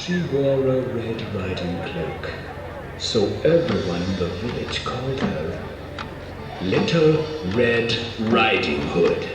She wore a red riding cloak, so everyone in the village called her Little Red Riding Hood.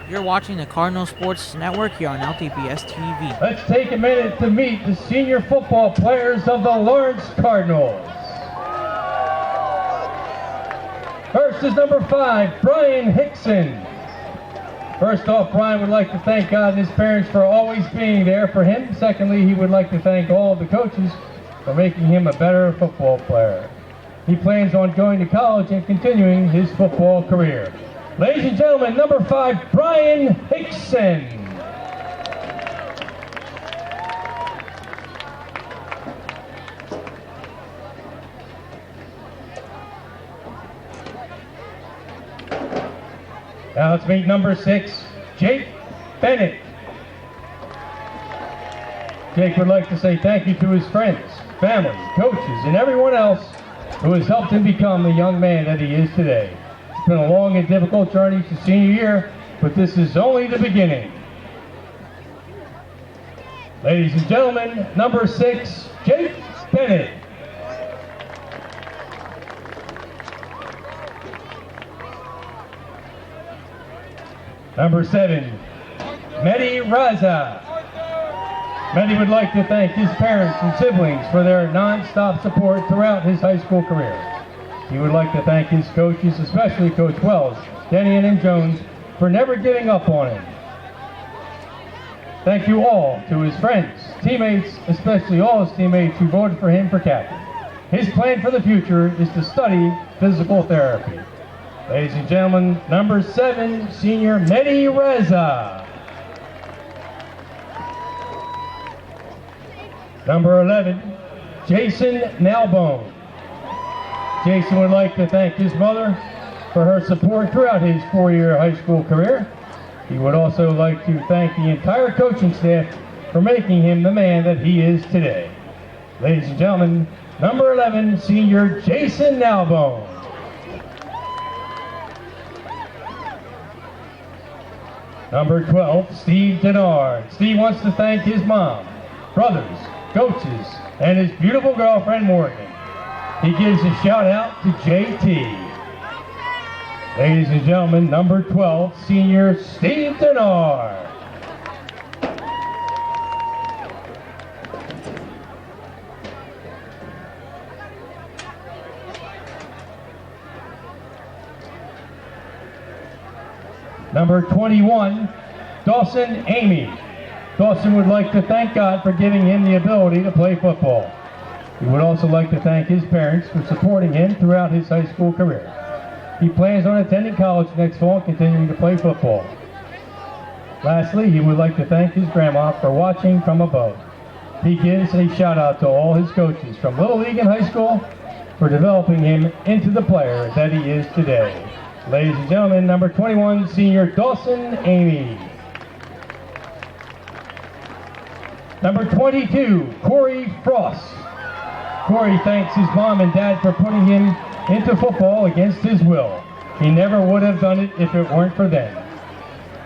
You're watching the Cardinal Sports Network here on LTBS TV. Let's take a minute to meet the senior football players of the Lawrence Cardinals. First is number 5, Brian Hickson. First off, Brian would like to thank God and his parents for always being there for him. Secondly, he would like to thank all of the coaches for making him a better football player. He plans on going to college and continuing his football career. Ladies and gentlemen, number 5, Brian Hickson. Now let's meet number 6, Jake Bennett. Jake would like to say thank you to his friends, family, coaches, and everyone else who has helped him become the young man that he is today. It's been a long and difficult journey to senior year, but this is only the beginning. Ladies and gentlemen, number 6, Jake Bennett. Number 7, Mehdi Raza. Mehdi would like to thank his parents and siblings for their non-stop support throughout his high school career. He would like to thank his coaches, especially Coach Wells, Denny, and Jones, for never giving up on him. Thank you all to his friends, teammates, especially all his teammates who voted for him for captain. His plan for the future is to study physical therapy. Ladies and gentlemen, number 7, senior Mehdi Reza. Number 11, Jason Nalbone. Jason would like to thank his mother for her support throughout his 4-year high school career. He would also like to thank the entire coaching staff for making him the man that he is today. Ladies and gentlemen, number 11, senior Jason Nalbone. Number 12, Steve Denard. Steve wants to thank his mom, brothers, coaches, and his beautiful girlfriend, Morgan. He gives a shout out to JT. Ladies and gentlemen, number 12, senior Steve Denard. Number 21, Dawson Amy. Dawson would like to thank God for giving him the ability to play football. He would also like to thank his parents for supporting him throughout his high school career. He plans on attending college next fall and continuing to play football. Lastly, he would like to thank his grandma for watching from above. He gives a shout out to all his coaches from Little League and high school for developing him into the player that he is today. Ladies and gentlemen, number 21, senior Dawson Amy. Number 22, Corey Frost. Corey thanks his mom and dad for putting him into football against his will. He never would have done it if it weren't for them.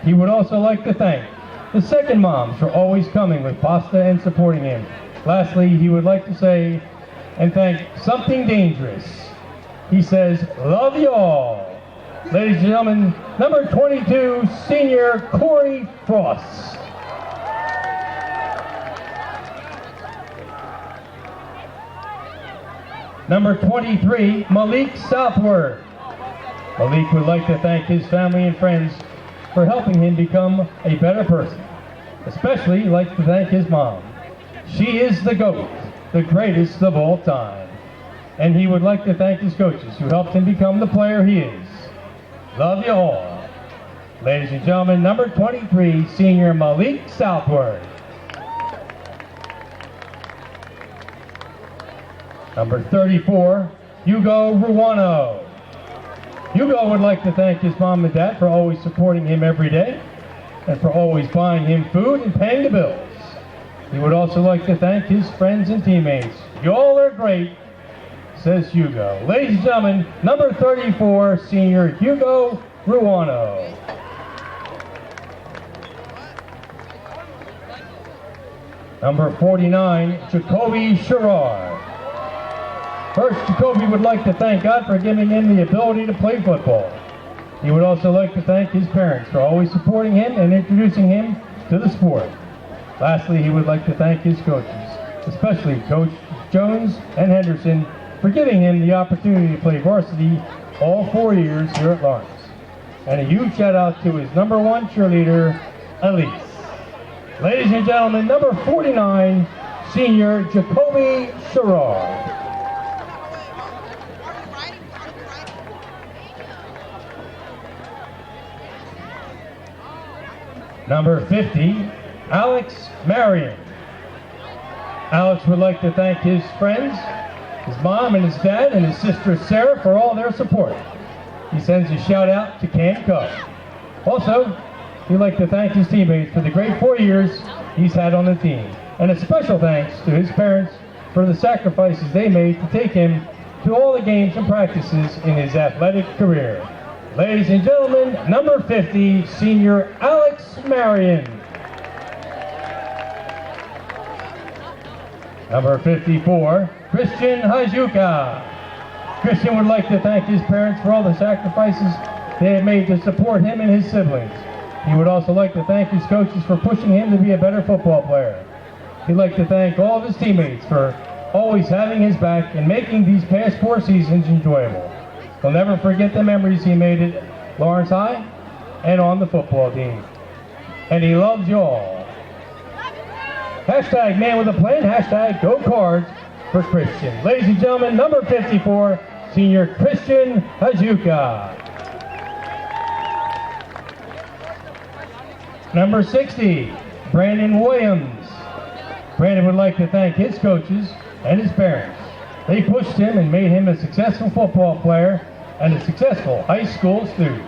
He would also like to thank the second moms for always coming with pasta and supporting him. Lastly, he would like to say and thank Something Dangerous. He says, love you all. Ladies and gentlemen, number 22, senior Corey Frost. Number 23, Malik Southward. Malik would like to thank his family and friends for helping him become a better person. Especially like to thank his mom. She is the GOAT, the greatest of all time. And he would like to thank his coaches who helped him become the player he is. Love you all. Ladies and gentlemen, number 23, senior Malik Southward. Number 34, Hugo Ruano. Hugo would like to thank his mom and dad for always supporting him every day and for always buying him food and paying the bills. He would also like to thank his friends and teammates. Y'all are great, says Hugo. Ladies and gentlemen, number 34, senior Hugo Ruano. Number 49, Jacoby Sherrard. First, Jacoby would like to thank God for giving him the ability to play football. He would also like to thank his parents for always supporting him and introducing him to the sport. Lastly, he would like to thank his coaches, especially Coach Jones and Henderson, for giving him the opportunity to play varsity all 4 years here at Lawrence. And a huge shout out to his number 1 cheerleader, Elise. Ladies and gentlemen, number 49, senior Jacoby Sherrod. Number 50, Alex Marion. Alex would like to thank his friends, his mom and his dad, and his sister Sarah for all their support. He sends a shout out to Camp Cub. Also, he'd like to thank his teammates for the great 4 years he's had on the team. And a special thanks to his parents for the sacrifices they made to take him to all the games and practices in his athletic career. Ladies and gentlemen, number 50, senior Alex Marion. Number 54, Christian Hajuka. Christian would like to thank his parents for all the sacrifices they have made to support him and his siblings. He would also like to thank his coaches for pushing him to be a better football player. He'd like to thank all of his teammates for always having his back and making these past 4 seasons enjoyable. He'll never forget the memories he made at Lawrence High and on the football team. And he loves you all. Hashtag man with a plan, hashtag go cards for Christian. Ladies and gentlemen, number 54, senior Christian Hajuka. Number 60, Brandon Williams. Brandon would like to thank his coaches and his parents. They pushed him and made him a successful football player and a successful high school student.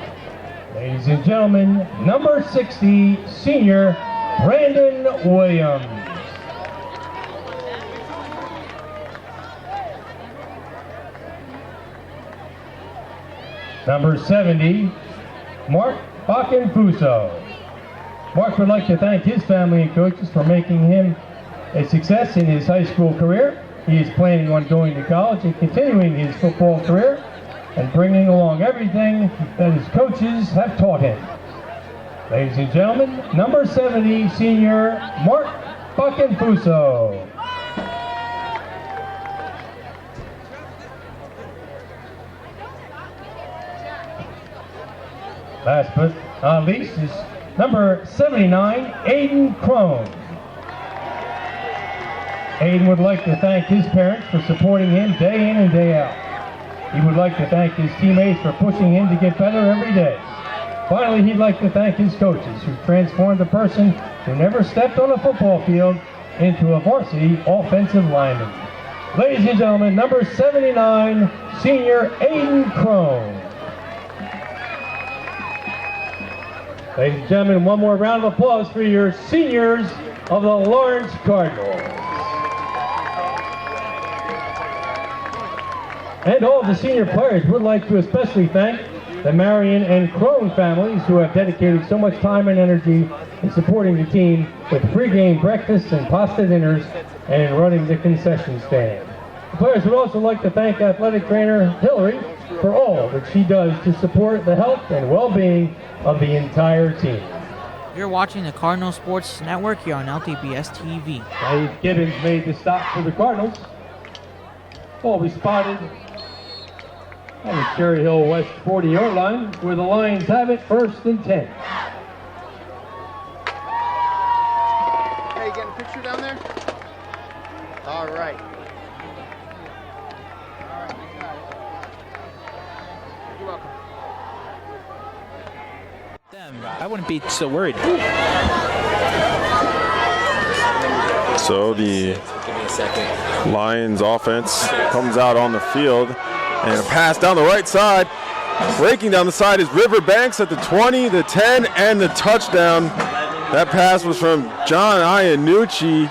Ladies and gentlemen, number 60, senior Brandon Williams. Number 70, Mark Bakenfuso. Mark would like to thank his family and coaches for making him a success in his high school career. He is planning on going to college and continuing his football career and bringing along everything that his coaches have taught him. Ladies and gentlemen, number 70, senior Mark Bakenfuso. Last but not least is number 79, Aiden Crone. Aiden would like to thank his parents for supporting him day in and day out. He would like to thank his teammates for pushing him to get better every day. Finally, he'd like to thank his coaches who transformed a person who never stepped on a football field into a varsity offensive lineman. Ladies and gentlemen, number 79, senior Aiden Crone. Ladies and gentlemen, one more round of applause for your seniors of the Lawrence Cardinals. And all of the senior players would like to especially thank the Marion and Crone families who have dedicated so much time and energy in supporting the team with pregame breakfasts and pasta dinners and in running the concession stand. The players would also like to thank athletic trainer Hillary for all that she does to support the health and well-being of the entire team. You're watching the Cardinal Sports Network here on LTBS TV. Dave Gibbons made the stop for the Cardinals. Ball we spotted on the Cherry Hill West 40-yard line, where the Lions have it, 1st and 10. Hey, you getting a picture down there? All right. All right, you got it. You're welcome. I wouldn't be so worried. So the Lions offense comes out on the field, and a pass down the right side. Breaking down the side is Riverbanks at the 20, the 10, and the touchdown. That pass was from John Iannucci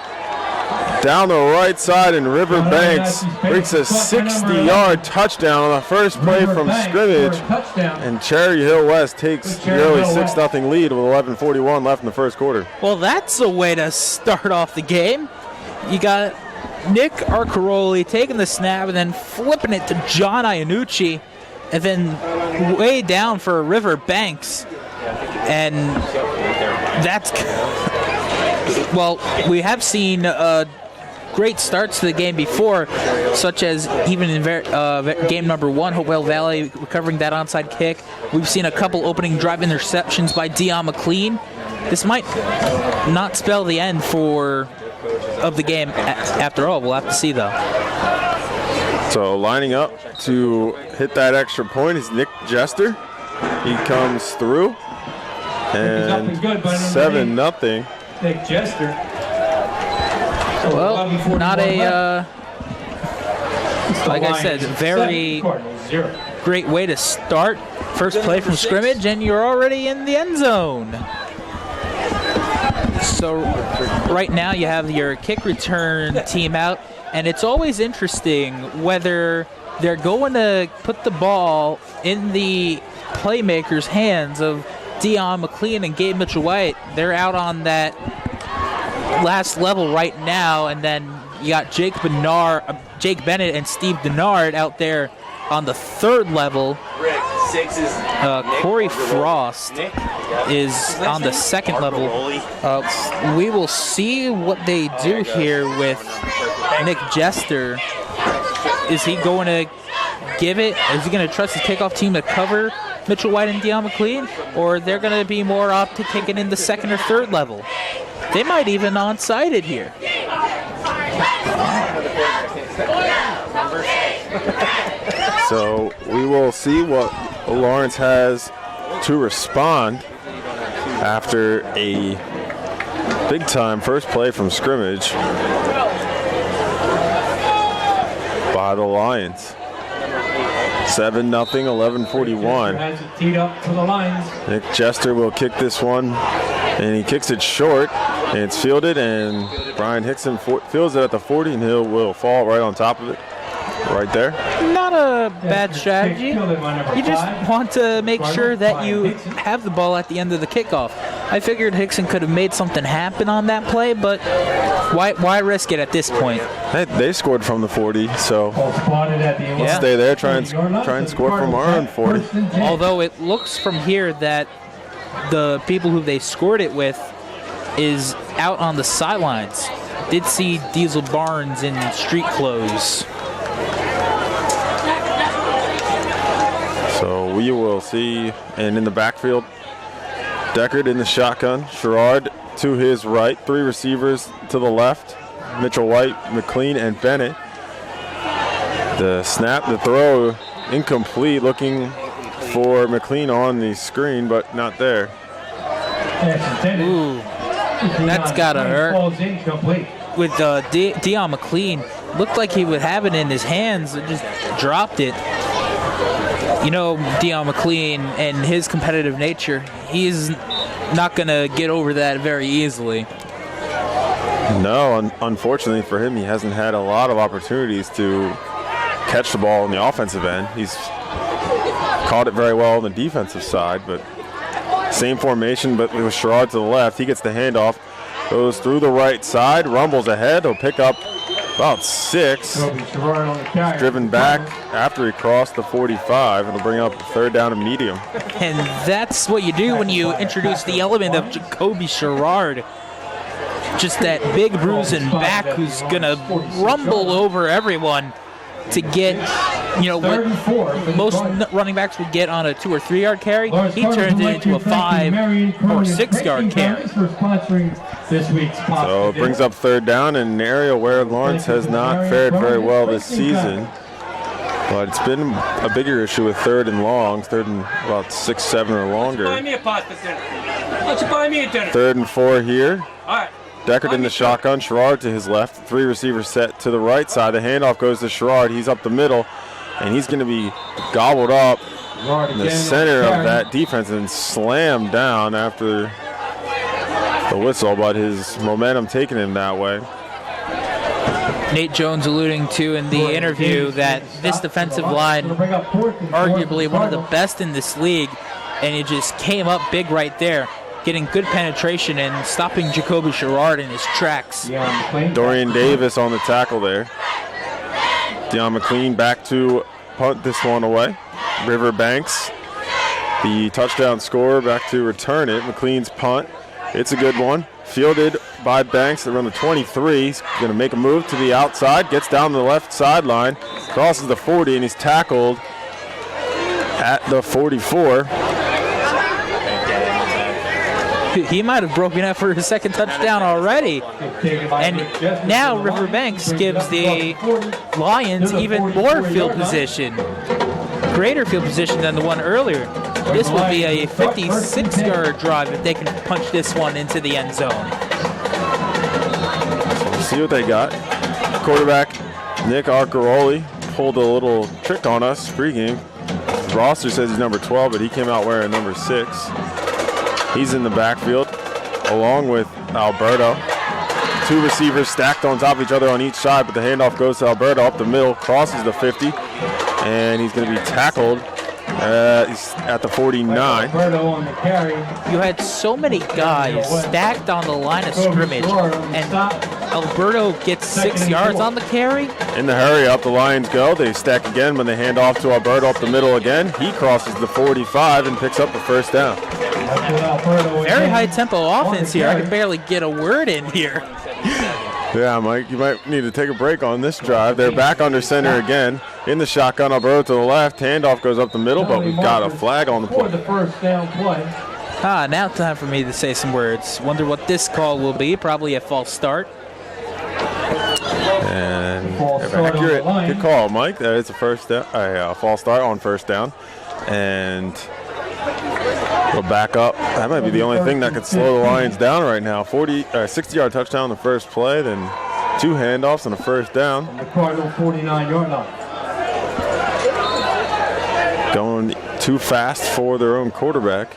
down the right side, and Riverbanks breaks a 60-yard touchdown on the first play from scrimmage. And Cherry Hill West takes the early 6-0 lead with 11:41 left in the first quarter. Well, that's a way to start off the game. You got Nick Arcaroli taking the snap and then flipping it to John Iannucci, and then way down for Riverbanks. And that's, well, we have seen great starts to the game before, such as even in game number 1, Hopewell Valley recovering that onside kick. We've seen a couple opening drive interceptions by Dion McLean. This might not spell the end of the game after all. We'll have to see, though. So lining up to hit that extra point is Nick Jester. He comes through, and 7-0. Nick Jester. Well, not like I said, very great way to start. First play from scrimmage, and you're already in the end zone. So right now you have your kick return team out, and it's always interesting whether they're going to put the ball in the playmakers' hands of Dion McLean and Gabe Mitchell-White. They're out on that last level right now, and then you got Jake Bennett and Steve Denard out there on the third level. Corey Frost is on the second level. We will see what they do here with Nick Jester. Is he going to give it? Is he going to trust his kickoff team to cover Mitchell White and Dion McLean? Or they're going to be more up to kicking in the second or third level? They might even onside it here. So we will see what Lawrence has to respond after a big-time first play from scrimmage by the Lions. 7-0, 11:41. Has it teed up for the Lions. Nick Jester will kick this one, and he kicks it short, and it's fielded, and Brian Hickson fields it at the 40, and he will fall right on top of it. Right there. Not a bad strategy. You just want to make sure that you have the ball at the end of the kickoff. I figured Hickson could have made something happen on that play, but why risk it at this point? They scored from the 40, so let's stay there, try and score from our own 40. Although it looks from here that the people who they scored it with is out on the sidelines. Did see Diesel Barnes in street clothes. So we will see, and in the backfield, Deckard in the shotgun, Sherrard to his right, 3 receivers to the left, Mitchell White, McLean, and Bennett. The snap, the throw, incomplete, looking for McLean on the screen, but not there. Ooh, that's gotta hurt. With Dion McLean, looked like he would have it in his hands, and just dropped it. You know, Dion McLean and his competitive nature, he's not going to get over that very easily. No, unfortunately for him, he hasn't had a lot of opportunities to catch the ball on the offensive end. He's caught it very well on the defensive side, but same formation, but with Sherrod to the left. He gets the handoff, goes through the right side, rumbles ahead. He'll pick up about 6. He's driven back after he crossed the 45. It'll bring up 3rd down and medium. And that's what you do when you introduce the element of Jacoby Sherrard. Just that big bruising back who's going to rumble over everyone to get, what most running backs would get on a 2 or 3 yard carry. He turned it into a 5 or 6 yard carry. So it brings up 3rd down in an area where Lawrence has not fared very well this season. But it's been a bigger issue with 3rd and longs, 3rd and about 6, 7 or longer. 3rd and 4 here. Deckard in the shotgun, Sherrard to his left, 3 receivers set to the right side. The handoff goes to Sherrard. He's up the middle, and he's going to be gobbled up in the center of that defense and slammed down after the whistle, but his momentum taking him that way. Nate Jones alluding to in the interview that this defensive line, arguably one of the best in this league, and it just came up big right there, getting good penetration and stopping Jacoby Sherrard in his tracks. Dorian Davis on the tackle there. Dion McLean back to punt this one away. River Banks, the touchdown scorer, back to return it. McLean's punt. It's a good one. fielded by Banks around the 23. He's going to make a move to the outside, gets down the left sideline, crosses the 40, and he's tackled at the 44. He might have broken out for his second touchdown already. And now Riverbanks gives the Lions even more field position, greater field position than the one earlier. This will be a 56-yard drive if they can punch this one into the end zone. We'll see what they got. Quarterback Nick Arcaroli pulled a little trick on us pregame. The roster says he's number 12, but he came out wearing number 6. He's in the backfield along with Alberto. 2 receivers stacked on top of each other on each side, but the handoff goes to Alberto up the middle, crosses the 50, and he's going to be tackled. He's at the 49. You had so many guys stacked on the line of scrimmage, and Alberto gets 6 yards on the carry. In the hurry up, the Lions go. They stack again when they hand off to Alberto up the middle again. He crosses the 45 and picks up the first down. Very high tempo offense here. I can barely get a word in here. Yeah, Mike, you might need to take a break on this drive. They're back under center again. In the shotgun, Alberto to the left. Handoff goes up the middle, but we've got a flag on the play. Now time for me to say some words. Wonder what this call will be. Probably a false start. And accurate. Good call, Mike. It's a false start on first down. And we'll back up. That might be the only thing that could slow the Lions down right now. 60-yard touchdown on the first play, then 2 handoffs on the first down. The Cardinal 49-yard line. Going too fast for their own quarterback.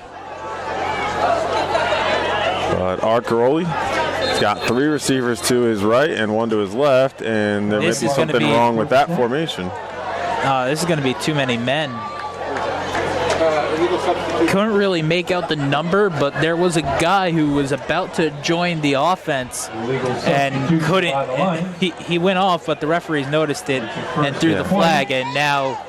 But Arcaroli has got 3 receivers to his right and 1 to his left, and there may be something wrong with that formation. This is going to be too many men. Couldn't really make out the number, but there was a guy who was about to join the offense and couldn't. He went off, but the referees noticed it and threw the flag, and now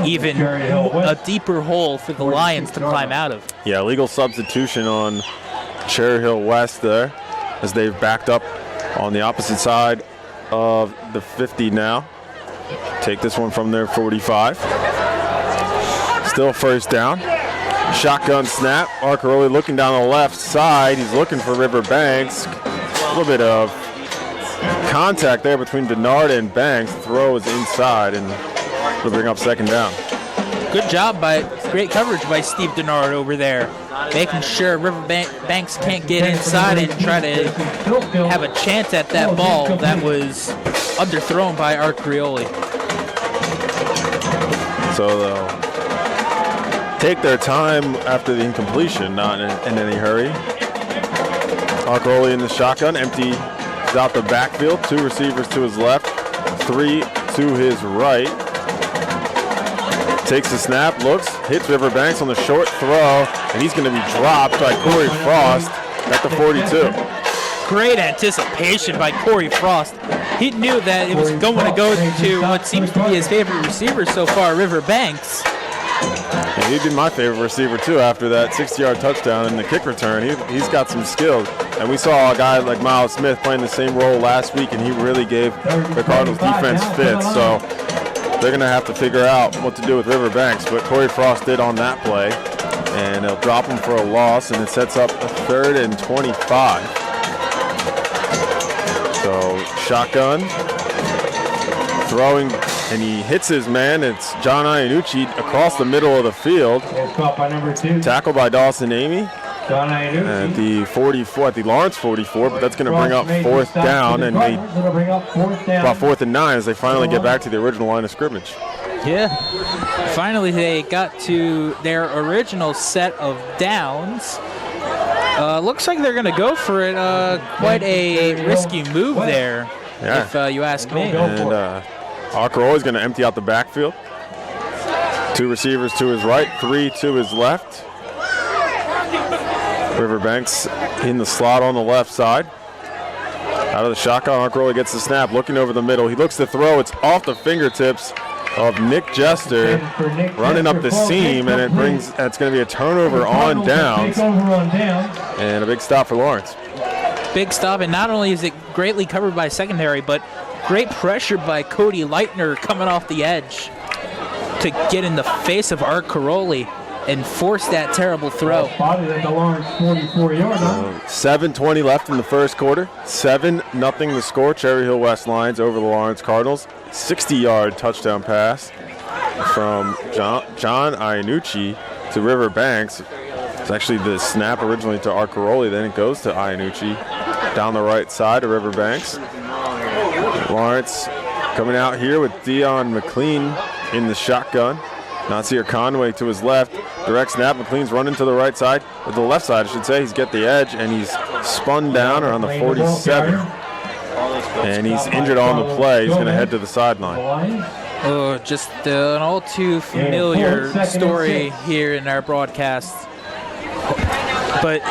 even a deeper hole for the Lions to climb out of. Yeah, legal substitution on Cherry Hill West there as they've backed up on the opposite side of the 50 now. Take this one from their 45. Still first down. Shotgun snap. Arcaroli looking down the left side. He's looking for Riverbanks. A little bit of contact there between Denard and Banks. Throw is inside, and it'll bring up second down. Good job great coverage by Steve Denard over there, making sure Riverbanks can't get inside and try to have a chance at that ball that was underthrown by Arcaroli. So they'll take their time after the incompletion, not in any hurry. Arcaroli in the shotgun, empty out the backfield. 2 receivers to his left, 3 to his right. Takes the snap, looks, hits Riverbanks on the short throw, and he's going to be dropped by Corey Frost at the 42. Great anticipation by Corey Frost. He knew that it was going to go to what seems to be his favorite receiver so far, Riverbanks. And he'd be my favorite receiver, too, after that 60-yard touchdown and the kick return. He's got some skills. And we saw a guy like Miles Smith playing the same role last week, and he really gave the Cardinals defense fits. So they're going to have to figure out what to do with Riverbanks. But Corey Frost did on that play, and they'll drop him for a loss, and it sets up a 3rd and 25. So shotgun, throwing, and he hits his man. It's John Iannucci across the middle of the field. Caught by number 2. Tackled by Dawson Amy at the 44, at the Lawrence 44, but that's going to bring up 4th down, and about 4th and 9 as they finally get back to the original line of scrimmage. Yeah, finally they got to their original set of downs. Looks like they're going to go for it. Quite a risky move there, if you ask me. And Arcaroli is going to empty out the backfield. 2 receivers to his right, 3 to his left. Riverbanks in the slot on the left side. Out of the shotgun, Arcaroli gets the snap, looking over the middle. He looks to throw. It's off the fingertips of Nick Jester, running up the seam, and it's going to be a turnover on downs, and a big stop for Lawrence. big stop, and not only is it greatly covered by secondary, but great pressure by Cody Leitner coming off the edge to get in the face of Art Caroli and force that terrible throw. Spotted at the Lawrence 44-yard line. 7:20 left in the first quarter. 7-0 the score. Cherry Hill West Lions over the Lawrence Cardinals. 60-yard touchdown pass from John Iannucci to River Banks. It's actually the snap originally to Art Caroli, then it goes to Iannucci down the right side of River Banks. Lawrence coming out here with Dion McLean in the shotgun. Nasir Conway to his left. Direct snap. McLean's running to the right side, or the left side, I should say. He's got the edge, and he's spun down around the 47. And he's injured on the play. He's going to head to the sideline. Oh, just an all too familiar story here in our broadcast. But,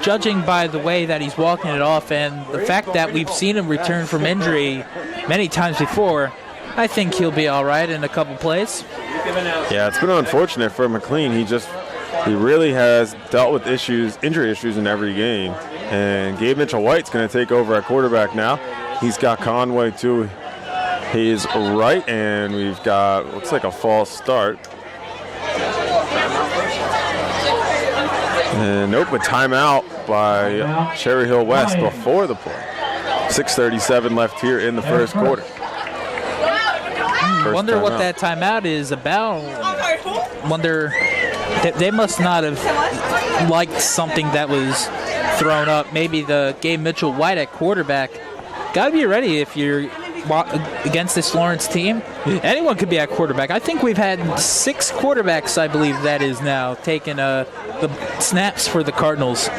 judging by the way that he's walking it off and the fact that we've seen him return from injury many times before, I think he'll be all right in a couple plays. Yeah, it's been unfortunate for McLean. He really has dealt with injury issues in every game. And Gabe Mitchell-White's going to take over at quarterback now. He's got Conway to his right, and we've got, looks like a false start. And nope, a timeout by Cherry Hill West before the play. 6:37 left here in the first quarter. Wonder what that timeout is about. Wonder, they must not have liked something that was thrown up. Maybe the Gabe Mitchell-White at quarterback. Got to be ready if you're against this Lawrence team. Anyone could be at quarterback. I think we've had 6 quarterbacks, I believe that is now, taking the snaps for the Cardinals.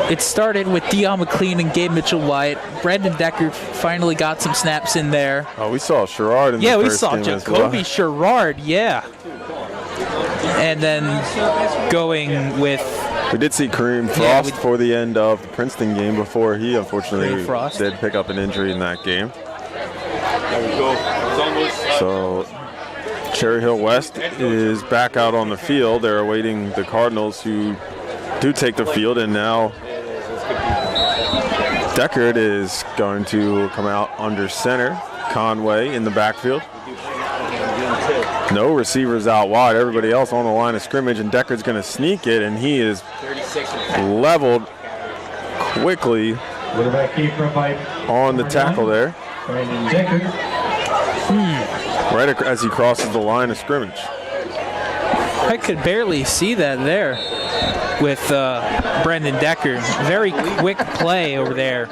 It started with Dion McLean and Gabe Mitchell-White. Brandon Decker finally got some snaps in there. Oh, we saw Sherrard in the first game. Yeah, we saw Jacoby Sherrard, yeah. And then going with... We did see Kareem Frost for the end of the Princeton game before he unfortunately did pick up an injury in that game. So Cherry Hill West is back out on the field. They're awaiting the Cardinals, who do take the field, and now Deckard is going to come out under center. Conway in the backfield. No receivers out wide. Everybody else on the line of scrimmage, and Deckard's going to sneak it, and he is leveled quickly on the tackle there. Right as he crosses the line of scrimmage. I could barely see that there with Brandon Decker. Very quick play over there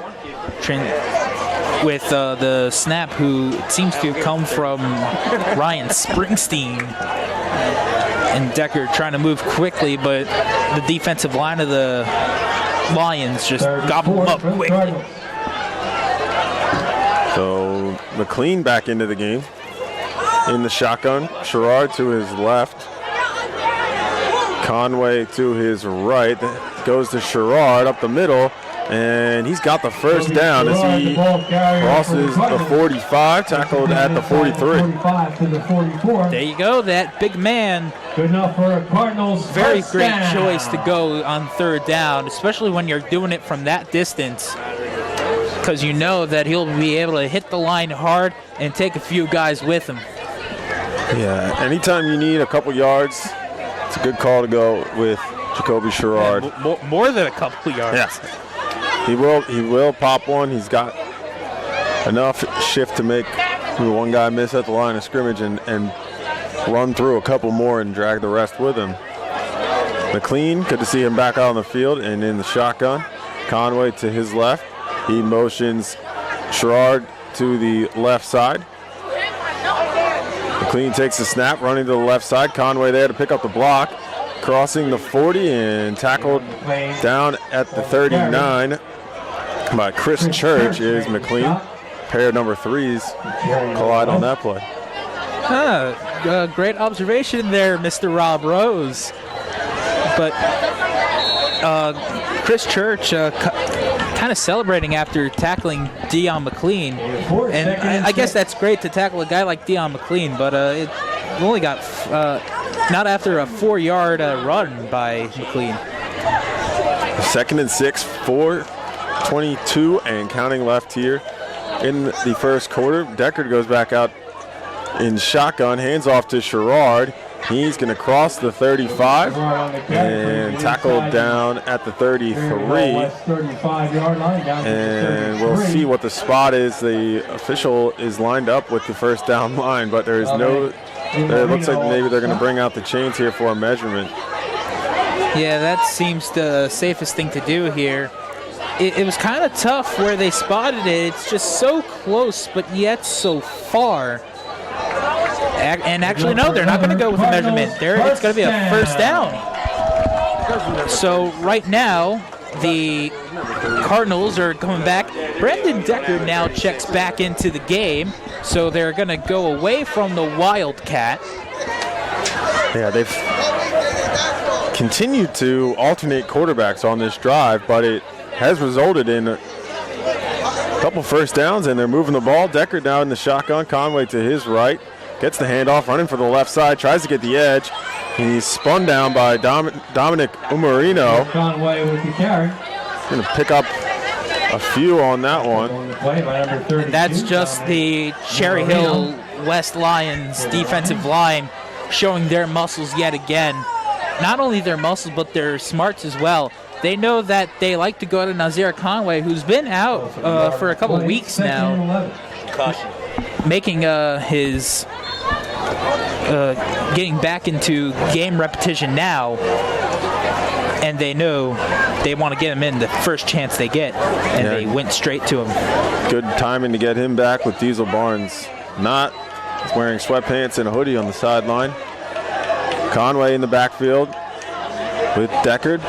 with the snap, who seems to have come from Ryan Springsteen. And Decker trying to move quickly, but the defensive line of the Lions just gobbled him up quickly. So McLean back into the game in the shotgun. Sherrard to his left. Conway to his right. Goes to Sherrard up the middle, and he's got the first down as he crosses the 45, tackled at the 43. There you go, that big man. Good enough for a Cardinals. Very great choice to go on third down, especially when you're doing it from that distance, because you know that he'll be able to hit the line hard and take a few guys with him. Yeah, anytime you need a couple yards, it's a good call to go with Jacoby Sherrard. Yeah, more than a couple yards. Yeah. He will pop one. He's got enough shift to make one guy miss at the line of scrimmage and run through a couple more and drag the rest with him. McLean, good to see him back out on the field and in the shotgun. Conway to his left. He motions Sherrard to the left side. McLean takes the snap, running to the left side. Conway there to pick up the block. Crossing the 40 and tackled down at the 39 by Chris Church is McLean. Pair of number 3s collide on that play. Great observation there, Mr. Rob Rose. But Chris Church kind of celebrating after tackling Dion McLean. And I guess that's great to tackle a guy like Dion McLean, but it only got not after a 4-yard run by McLean. 2nd and 6 for 22 and counting left here in the first quarter. Deckard goes back out in shotgun, hands off to Sherrard. He's going to cross the 35 and tackle down at the 33. And we'll see what the spot is. The official is lined up with the first down line, but there is no, it looks like maybe they're going to bring out the chains here for a measurement. Yeah, that seems the safest thing to do here. It was kind of tough where they spotted it. It's just so close, but yet so far. And actually, no, they're not going to go with a measurement. It's going to be a first down. So right now, the Cardinals are coming back. Brendan Deckard now checks back into the game. So they're going to go away from the Wildcat. Yeah, they've continued to alternate quarterbacks on this drive, but it has resulted in a couple first downs, and they're moving the ball. Deckard now in the shotgun. Conway to his right. Gets the handoff, running for the left side, tries to get the edge. He's spun down by Dominic Umarino. Conway with the carry. Going to pick up a few on that one. And that's just the Cherry Hill West Lions defensive line showing their muscles yet again. Not only their muscles, but their smarts as well. They know that they like to go to Nazir Conway, who's been out for a couple of weeks now, making his getting back into game repetition now, and they know they want to get him in the first chance they get, and they went straight to him. Good timing to get him back with Diesel Barnes not. He's wearing sweatpants and a hoodie on the sideline. Conway in the backfield with Deckard.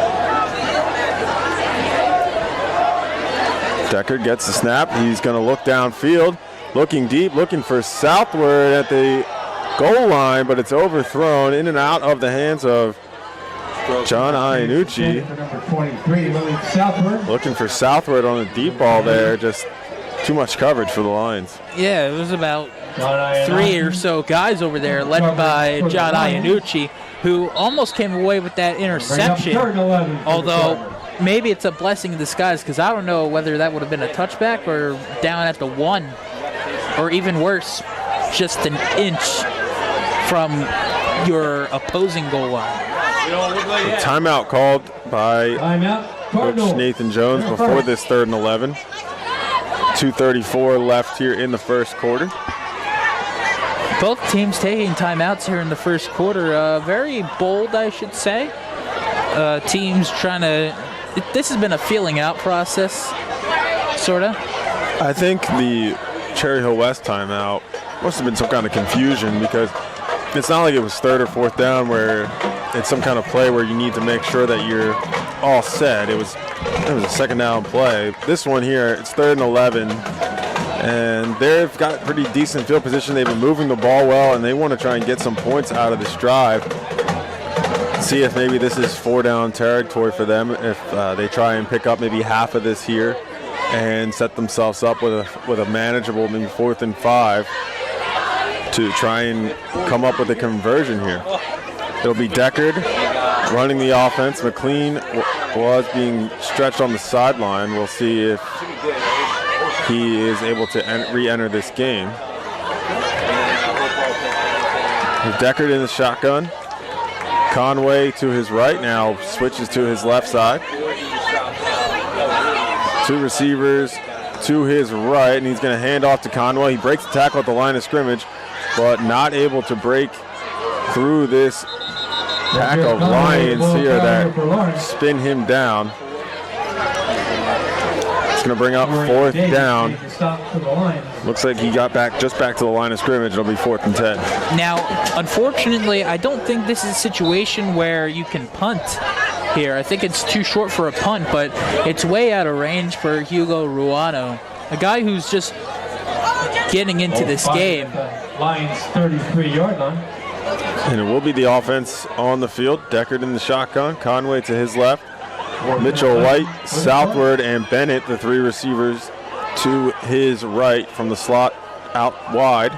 Deckard gets the snap. He's going to look downfield, looking deep, looking for Southward at the goal line, but it's overthrown in and out of the hands of John Iannucci. Looking for Southward on the deep ball there. Just too much coverage for the Lions. Yeah, it was about 3 or so guys over there, led by John Iannucci, who almost came away with that interception. Although maybe it's a blessing in disguise, because I don't know whether that would have been a touchback or down at the 1, or even worse, just an inch from your opposing goal line. A timeout called by Coach Nathan Jones before this 3rd and 11. 2:34 left here in the first quarter. Both teams taking timeouts here in the first quarter. Very bold, I should say. Teams trying to... This has been a feeling out process, sort of. I think the Cherry Hill West timeout must have been some kind of confusion, because it's not like it was 3rd or 4th down where it's some kind of play where you need to make sure that you're all set. It was a 2nd down play. This one here, it's 3rd and 11, and they've got pretty decent field position. They've been moving the ball well, and they want to try and get some points out of this drive. See if maybe this is 4-down territory for them, if they try and pick up maybe half of this here and set themselves up with a manageable maybe 4th and 5 to try and come up with a conversion here. It'll be Deckard running the offense. McLean was being stretched on the sideline. We'll see if he is able to re-enter this game. With Deckard in the shotgun. Conway to his right now, switches to his left side. 2 receivers to his right, and he's going to hand off to Conway. He breaks the tackle at the line of scrimmage, but not able to break through this pack of Lions here that spin him down. It's going to bring up 4th down. Looks like he got just back to the line of scrimmage. It'll be 4th and 10. Now, unfortunately, I don't think this is a situation where you can punt here. I think it's too short for a punt, but it's way out of range for Hugo Ruano, a guy who's just getting into this game. Lions 33-yard line. And it will be the offense on the field. Deckard in the shotgun. Conway to his left. Mitchell White, Southward, and Bennett, the 3 receivers to his right from the slot out wide.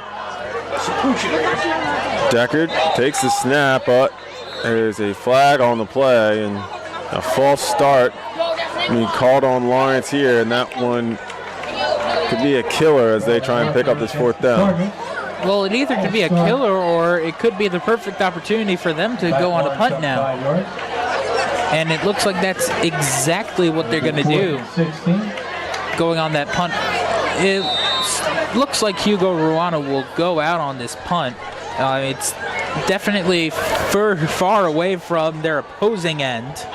Deckard takes the snap, but there's a flag on the play and a false start called on Lawrence here, and that one could be a killer as they try and pick up this 4th down. Well, it either could be a killer or it could be the perfect opportunity for them to go on a punt now. And it looks like that's exactly what they're going to do, going on that punt. It looks like Hugo Ruano will go out on this punt. It's definitely far away from their opposing end.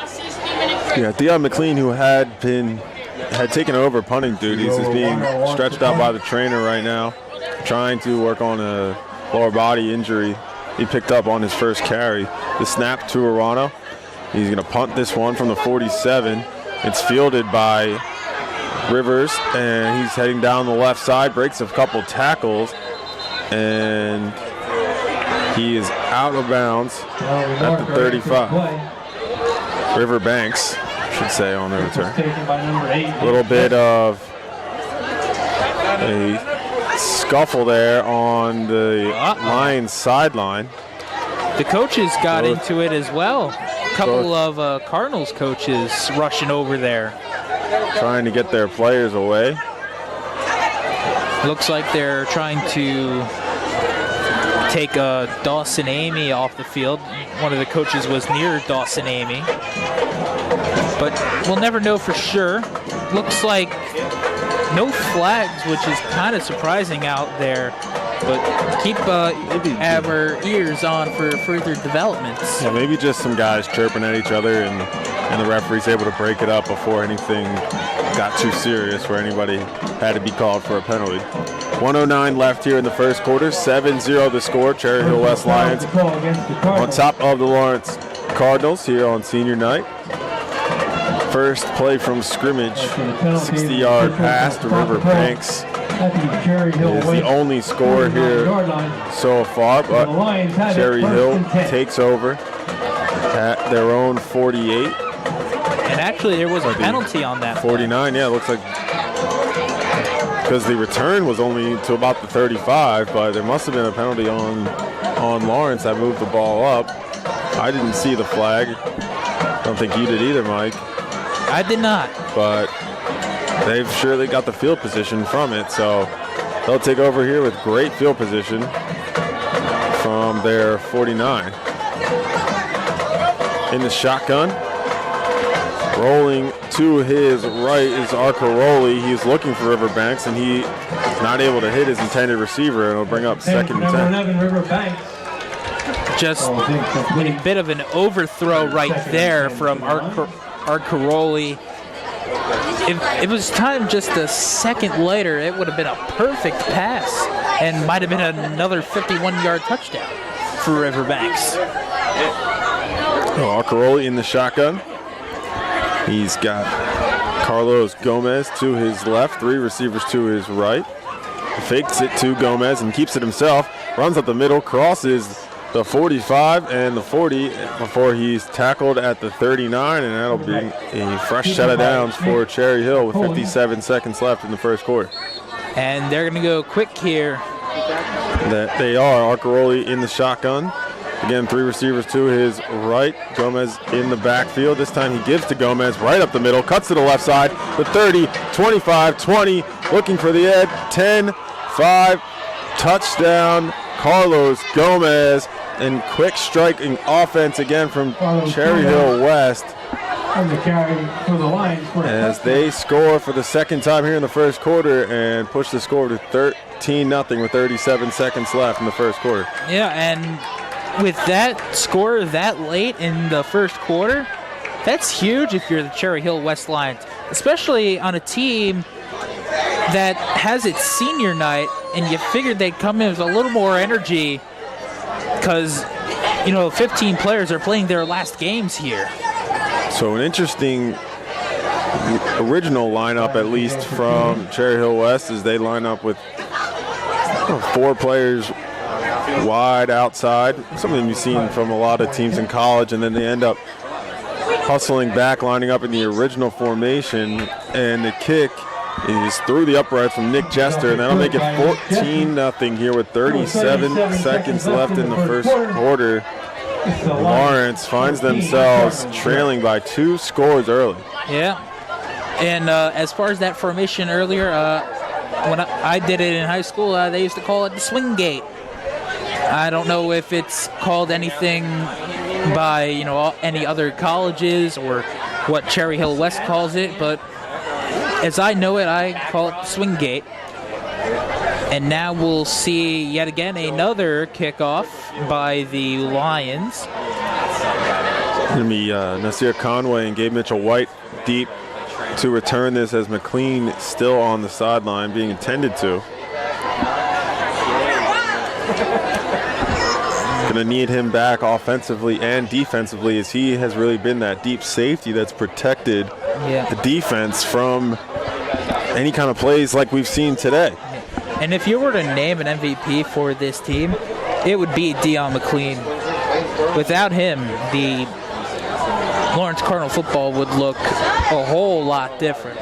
Yeah, Dion McLean, who had taken over punting duties, is being stretched out by the trainer right now, trying to work on a lower body injury he picked up on his first carry. The snap to Arano. He's going to punt this one from the 47. It's fielded by Rivers, and he's heading down the left side, breaks a couple tackles, and he is out of bounds at the 35. River Banks, I should say, on the return. A little bit of a scuffle there on the Lions sideline. The coaches got into it as well. A couple of Cardinals coaches rushing over there, trying to get their players away. Looks like they're trying to take Dawson Amy off the field. One of the coaches was near Dawson Amy, but we'll never know for sure. Looks like no flags, which is kind of surprising out there, but keep our ears on for further developments. Yeah, maybe just some guys chirping at each other, and the referee's able to break it up before anything got too serious where anybody had to be called for a penalty. 1:09 left here in the first quarter. 7-0 the score. Cherry Hill West Lions on top of the Lawrence Cardinals here on senior night. First play from scrimmage, 60-yard pass to River Banks. Is the only score here so far, but Cherry Hill takes over at their own 48. And actually, there was a penalty on that. 49, yeah, it looks like, because the return was only to about the 35, but there must have been a penalty on Lawrence that moved the ball up. I didn't see the flag. I don't think you did either, Mike. I did not. But they've surely got the field position from it, so they'll take over here with great field position from their 49. In the shotgun, rolling to his right is Arcaroli. He's looking for Riverbanks, and he is not able to hit his intended receiver, and it'll bring up 2nd and 10. 11, Riverbanks. Just a bit of an overthrow right there from Arcaroli. If it was timed just a second later, it would have been a perfect pass and might have been another 51-yard touchdown for Riverbanks. Arcaroli in the shotgun. He's got Carlos Gomez to his left, 3 receivers to his right. Fakes it to Gomez and keeps it himself. Runs up the middle, crosses the 45 and the 40 before he's tackled at the 39, and that'll be a fresh set of downs for Cherry Hill with 57 seconds left in the first quarter. And they're going to go quick here. That they are. Arcaroli in the shotgun. Again, 3 receivers to his right. Gomez in the backfield. This time he gives to Gomez right up the middle. Cuts to the left side. The 30, 25, 20. Looking for the edge. 10, 5. Touchdown. Carlos Gomez. And quick striking offense again from Cherry Hill West. As they score for the second time here in the first quarter and push the score to 13-0 with 37 seconds left in the first quarter. Yeah, and with that score that late in the first quarter, that's huge if you're the Cherry Hill West Lions, especially on a team that has its senior night, and you figured they'd come in with a little more energy because, 15 players are playing their last games here. So an interesting original lineup, at least from Cherry Hill West, as they line up with 4 players wide outside, something you've seen from a lot of teams in college, and then they end up hustling back, lining up in the original formation, and the kick is through the upright from Nick Jester, and that'll make it 14-0 here with 37 seconds left in the first quarter. Lawrence finds themselves trailing by 2 scores early. Yeah, And as far as that formation earlier, when I did it in high school, they used to call it the swing gate. I don't know if it's called anything by any other colleges or what Cherry Hill West calls it, but as I know it, I call it the swing gate. And now we'll see yet again another kickoff by the Lions. It's going to be Nasir Conway and Gabe Mitchell-White deep to return this, as McLean still on the sideline being intended to. Going to need him back offensively and defensively, as he has really been that deep safety that's protected the defense from any kind of plays like we've seen today. And if you were to name an MVP for this team, it would be Dion McLean. Without him, the Lawrence Cardinal football would look a whole lot different.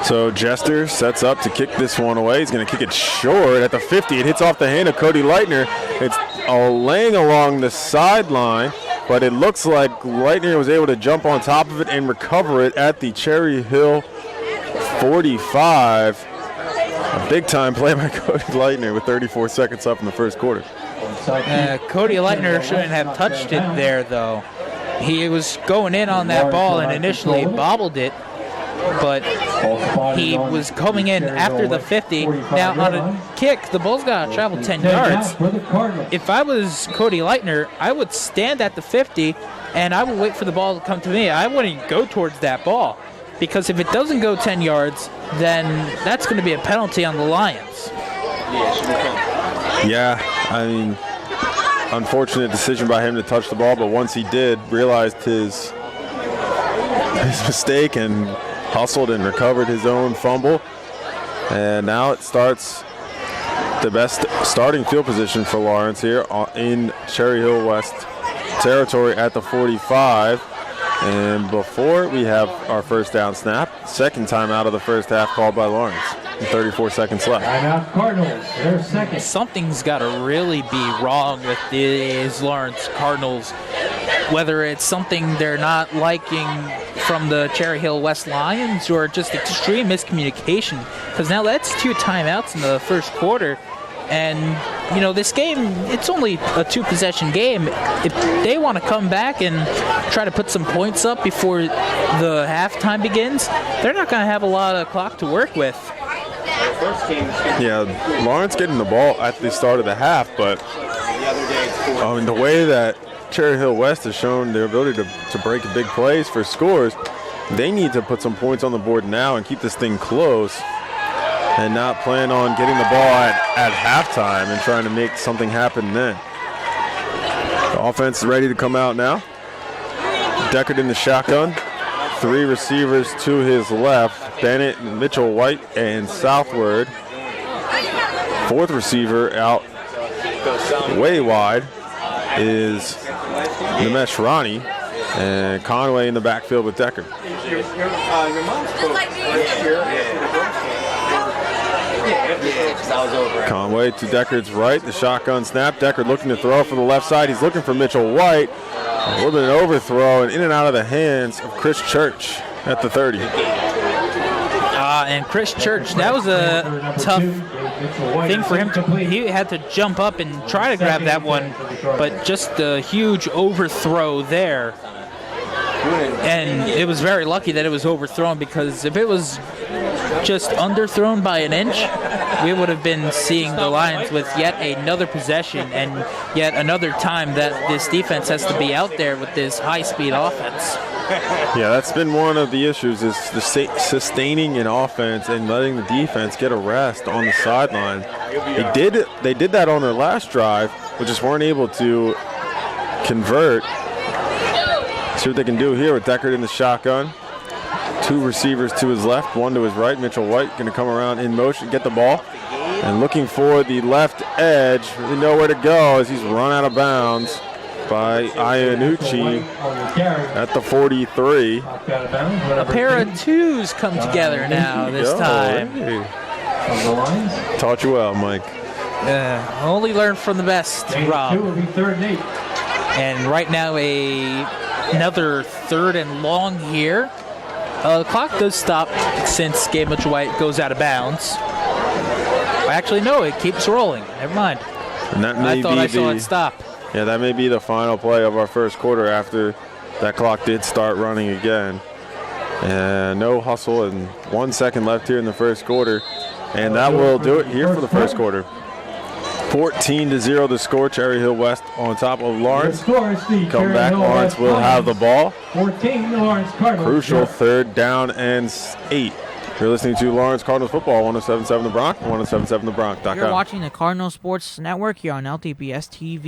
So Jester sets up to kick this one away. He's going to kick it short at the 50. It hits off the hand of Cody Leitner. It's laying along the sideline, but it looks like Leitner was able to jump on top of it and recover it at the Cherry Hill 45. A big-time play by Cody Leitner with 34 seconds up in the first quarter. Cody Leitner shouldn't have touched it there, though. He was going in on that ball and initially bobbled it, but he was coming in after the 50. Now, on a kick, the ball's got to travel 10 yards. If I was Cody Leitner, I would stand at the 50, and I would wait for the ball to come to me. I wouldn't go towards that ball, because if it doesn't go 10 yards, then that's going to be a penalty on the Lions. Yeah, I mean, unfortunate decision by him to touch the ball, but once he did, realized his mistake and hustled and recovered his own fumble. And now it starts the best starting field position for Lawrence here in Cherry Hill West territory at the 45. And before we have our first down snap, second time out of the first half called by Lawrence. 34 seconds left. Timeout Cardinals, their second. Something's got to really be wrong with these Lawrence Cardinals, whether it's something they're not liking from the Cherry Hill West Lions or just extreme miscommunication, because now that's 2 timeouts in the first quarter. And, this game, it's only a 2-possession game. If they want to come back and try to put some points up before the halftime begins, they're not going to have a lot of clock to work with. Yeah, Lawrence getting the ball at the start of the half, but the way that Cherry Hill West has shown their ability to break big plays for scores, they need to put some points on the board now and keep this thing close, and not plan on getting the ball at halftime and trying to make something happen then. The offense is ready to come out now. Deckard in the shotgun. 3 receivers to his left. Bennett, Mitchell White, and Southward. 4th receiver out way wide is Nimesh Rani. And Conway in the backfield with Deckard. Conway to Deckard's right, the shotgun snap. Deckard looking to throw from the left side. He's looking for Mitchell White. A little bit of an overthrow and in and out of the hands of Chris Church at the 30. And Chris Church, that was a tough thing for him. He had to jump up and try to grab that one, but just a huge overthrow there. And it was very lucky that it was overthrown, because if it was just underthrown by an inch, we would have been seeing the Lions with yet another possession and yet another time that this defense has to be out there with this high-speed offense. Yeah, that's been one of the issues, is the sustaining an offense and letting the defense get a rest on the sideline. They did that on their last drive, but just weren't able to convert. See what they can do here with Deckard in the shotgun. 2 receivers to his left, 1 to his right. Mitchell White going to come around in motion, get the ball. And looking for the left edge, really nowhere to go as he's run out of bounds by Iannucci at the 43. A pair of 2s come together now this time. Hey. Taught you well, Mike. Only learn from the best, Rob. And right now another 3rd and long here. The clock does stop since Gabe Mitchell-White goes out of bounds. Actually, no, it keeps rolling. Never mind. And that may I thought be I saw it stop. Yeah, that may be the final play of our first quarter after that clock did start running again. And no hustle and 1 second left here in the first quarter. And that will do it here for the first quarter. 14-0 the score. Cherry Hill West on top of Lawrence. Come back, Lawrence will have the ball. 14, Lawrence Cardinals. Crucial third down and 8. You're listening to Lawrence Cardinals football, 107.7 The Bronx, 107.7thebronx.com. You're watching the Cardinal Sports Network here on LTBS TV.